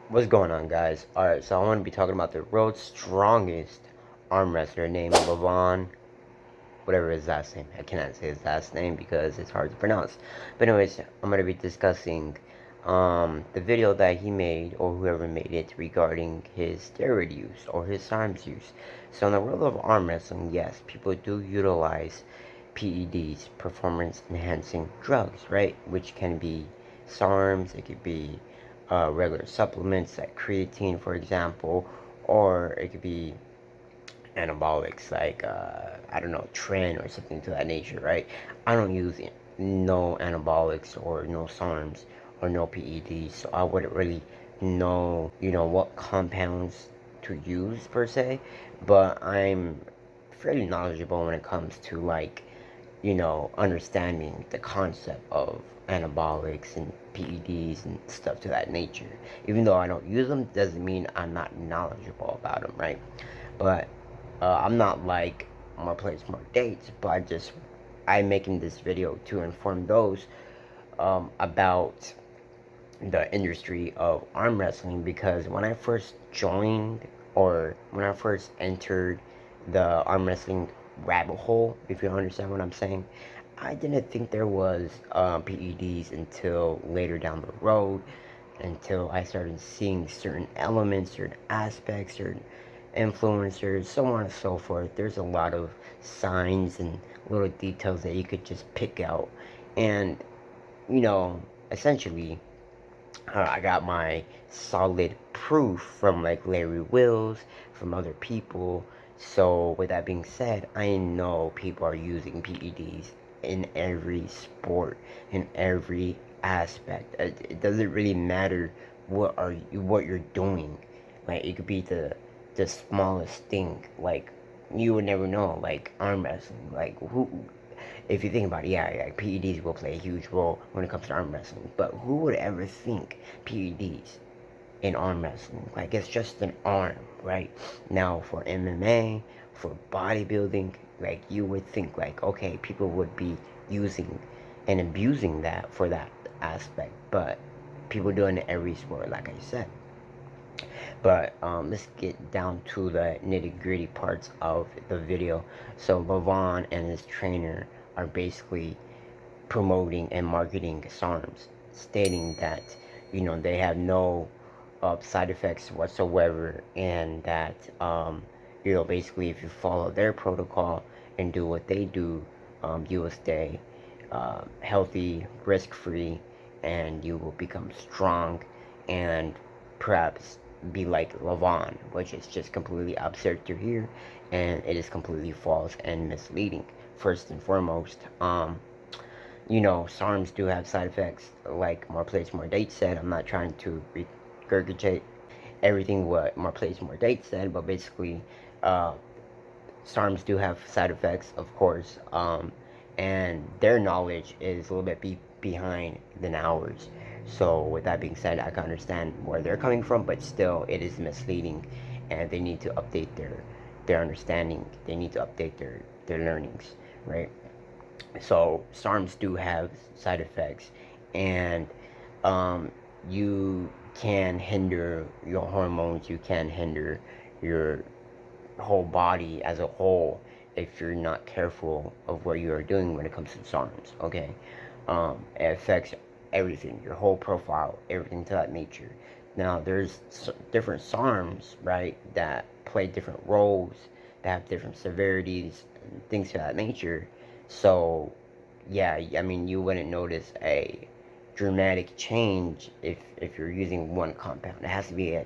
What's going on, guys? Alright, so I want to be talking about the world's strongest arm wrestler named whatever his last name. I cannot say his last name because it's hard to pronounce. But anyways, I'm going to be discussing the video that he made, or whoever made it, regarding his steroid use or his SARMs use. So in the world of arm wrestling, yes, people do utilize PEDs, performance enhancing drugs, right? Which can be SARMs, it could be regular supplements like creatine, for example, or it could be anabolics like I don't know, Tren or something to that nature, right? I don't use no anabolics or no SARMs or no PEDs, so I wouldn't really know, what compounds to use per se, but I'm fairly knowledgeable when it comes to like, understanding the concept of anabolics and PEDs and stuff to that nature. Even though I don't use them, doesn't mean I'm not knowledgeable about them, right? But I'm not like more plays, more dates, but I'm making this video to inform those about the industry of arm wrestling, because when I first joined, or when I first entered the arm wrestling rabbit hole, if you understand what I'm saying, I didn't think there was PEDs until later down the road, until I started seeing certain elements, certain aspects, certain influencers, so on and so forth. There's a lot of signs and little details that you could just pick out, and essentially I got my solid proof from like Larry Wills, from other people. So with that being said, I know people are using PEDs in every sport, in every aspect. It doesn't really matter what you're doing. Like it could be the smallest thing. Like you would never know. Like arm wrestling. Like who if you think about it, yeah, PEDs will play a huge role when it comes to arm wrestling. But who would ever think PEDs in arm wrestling? Like, it's just an arm, right? Now, for MMA, for bodybuilding, like, you would think, like, okay, people would be using and abusing that for that aspect. But people do it in every sport, like I said. But let's get down to the nitty gritty parts of the video. So Levon and his trainer are basically promoting and marketing SARMs, stating that they have no side effects whatsoever, and that basically if you follow their protocol and do what they do, you will stay healthy, risk free, and you will become strong and perhaps be like Levon, which is just completely absurd to hear, and it is completely false and misleading. First and foremost, SARMs do have side effects, like More Plates, More Dates said. I'm not trying to regurgitate everything what More Plates, More Dates said, but basically, uh, SARMs do have side effects, of course, and their knowledge is a little bit behind than ours. So, with that being said, I can understand where they're coming from, but still, it is misleading, and they need to update their understanding. They need to update their learnings, right? So SARMs do have side effects, and you can hinder your hormones. You can hinder your whole body as a whole if you're not careful of what you are doing when it comes to SARMs. Okay, it affects everything, your whole profile, everything to that nature. Now there's different SARMs, right, that play different roles, that have different severities, and things to that nature. So yeah, I mean, you wouldn't notice a dramatic change if you're using one compound. It has to be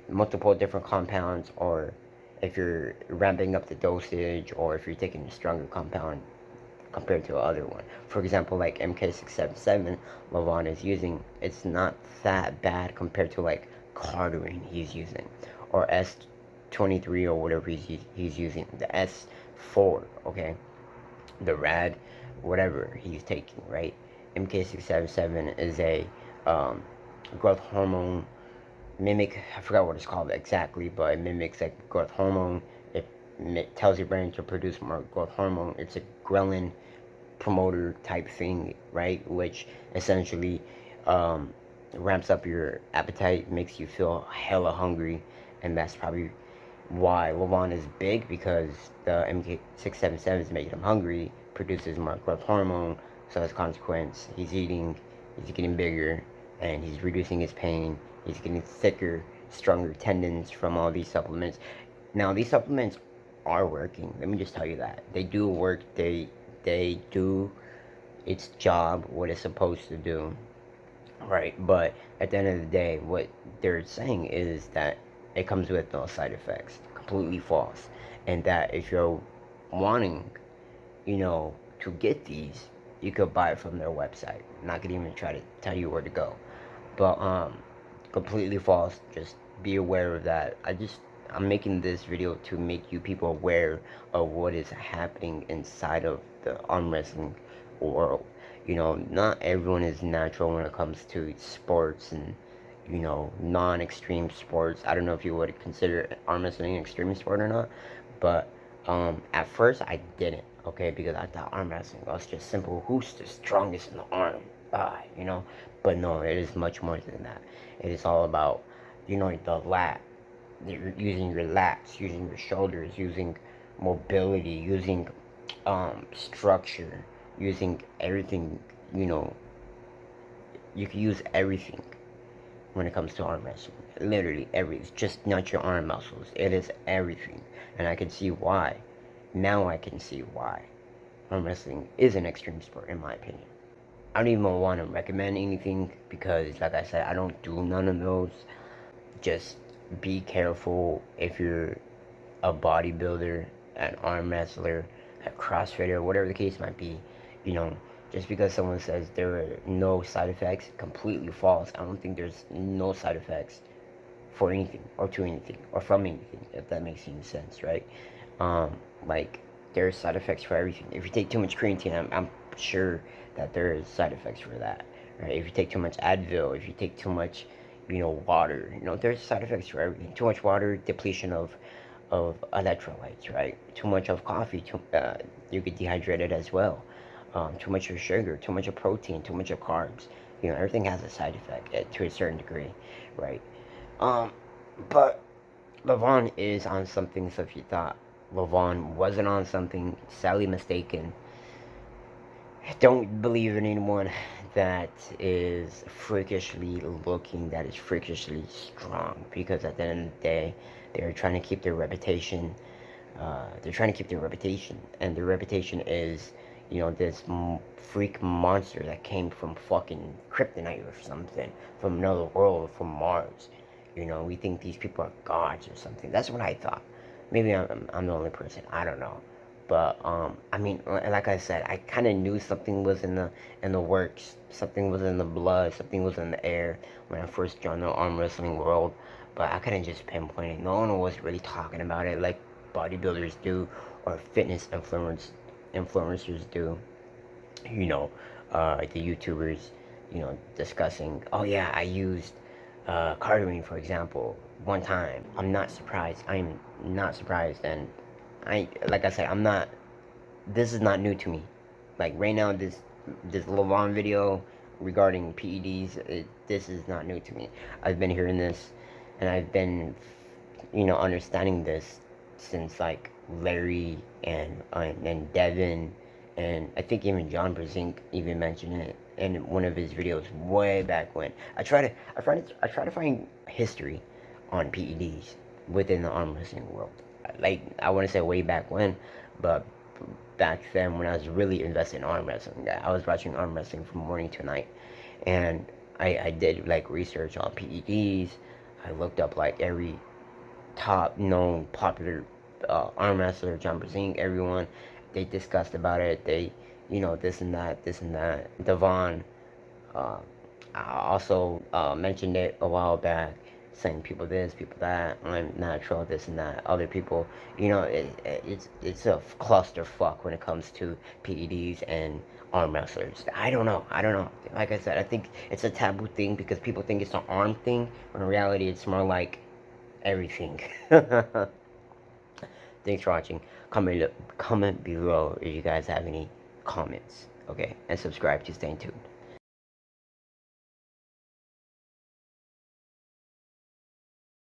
multiple different compounds, or if you're ramping up the dosage, or if you're taking a stronger compound compared to the other one. For example, like MK677 Levon is using, it's not that bad compared to like Cardarine he's using, or S23 or whatever he's using, the S4, okay, the rad, whatever he's taking, right? MK677 is a growth hormone mimic. I forgot what it's called exactly, but it mimics like growth hormone. It tells your brain to produce more growth hormone. It's a ghrelin promoter type thing, right? Which essentially ramps up your appetite, makes you feel hella hungry, and that's probably why Levon is big, because the MK677 is making him hungry, produces more growth hormone, so as a consequence, he's getting bigger, and he's reducing his pain, he's getting thicker, stronger tendons from all these supplements. Now, these supplements are working. Let me just tell you that. They do work. They do its job, what it's supposed to do. Right, but at the end of the day, what they're saying is that it comes with no side effects. Completely false. And that if you're wanting, to get these, you could buy it from their website. I'm not gonna even try to tell you where to go. But completely false. Just be aware of that. I'm making this video to make you people aware of what is happening inside of the arm wrestling world. Not everyone is natural when it comes to sports and, non-extreme sports. I don't know if you would consider arm wrestling an extreme sport or not, but at first I didn't, okay, because I thought arm wrestling was just simple. Who's the strongest in the arm? But no, it is much more than that. It is all about, the lat, using your lats, using your shoulders, using mobility, using structure, using everything. You can use everything when it comes to arm wrestling. Literally everything. It's just not your arm muscles. It is everything. And I can see why. Now I can see why arm wrestling is an extreme sport, in my opinion. I don't even want to recommend anything because, like I said, I don't do none of those. Just be careful if you're a bodybuilder, an arm wrestler, a crossfitter, whatever the case might be. Just because someone says there are no side effects, completely false. I don't think there's no side effects for anything, or to anything, or from anything, if that makes any sense, right? Like, there are side effects for everything. If you take too much creatine, I'm sure that there is side effects for that, right? If you take too much Advil, if you take too much, water, there's side effects for everything. Too much water, depletion of electrolytes, right? Too much of coffee, you get dehydrated as well. Too much of sugar, too much of protein, too much of carbs. Everything has a side effect to a certain degree, right? But Levon is on something, so if you thought Levon wasn't on something, sadly mistaken. Don't believe in anyone that is freakishly looking, that is freakishly strong, because at the end of the day, they're trying to keep their reputation. And their reputation is, this freak monster that came from fucking kryptonite or something, from another world, from Mars. We think these people are gods or something. That's what I thought. Maybe I'm the only person. I don't know. But I mean, like I said, I kind of knew something was in the works. Something was in the blood. Something was in the air when I first joined the arm wrestling world. But I couldn't just pinpoint it. No one was really talking about it like bodybuilders do, or fitness influencers do. The YouTubers, discussing. Oh yeah, I used cardio, for example, one time. I'm not surprised. I'm not surprised, and like I said, I'm not. This is not new to me. Like right now, this Levon video regarding PEDs, this is not new to me. I've been hearing this, and I've been, understanding this since like Larry and Devin, and I think even John Brezink even mentioned it in one of his videos way back when. I try to find history on PEDs within the arm wrestling world. Like, I want to say way back when, but back then when I was really invested in arm wrestling, I was watching arm wrestling from morning to night, and I did like research on PEDs. I looked up like every top known popular arm wrestler, John Brezink, everyone. They discussed about it. They, this and that. Devon also mentioned it a while back, saying people this, people that, I'm natural, this and that. Other people, it's a clusterfuck when it comes to PEDs and arm wrestlers. I don't know. Like I said, I think it's a taboo thing because people think it's an arm thing, when in reality it's more like everything. Thanks for watching. Comment below if you guys have any comments. Okay, and subscribe to stay tuned.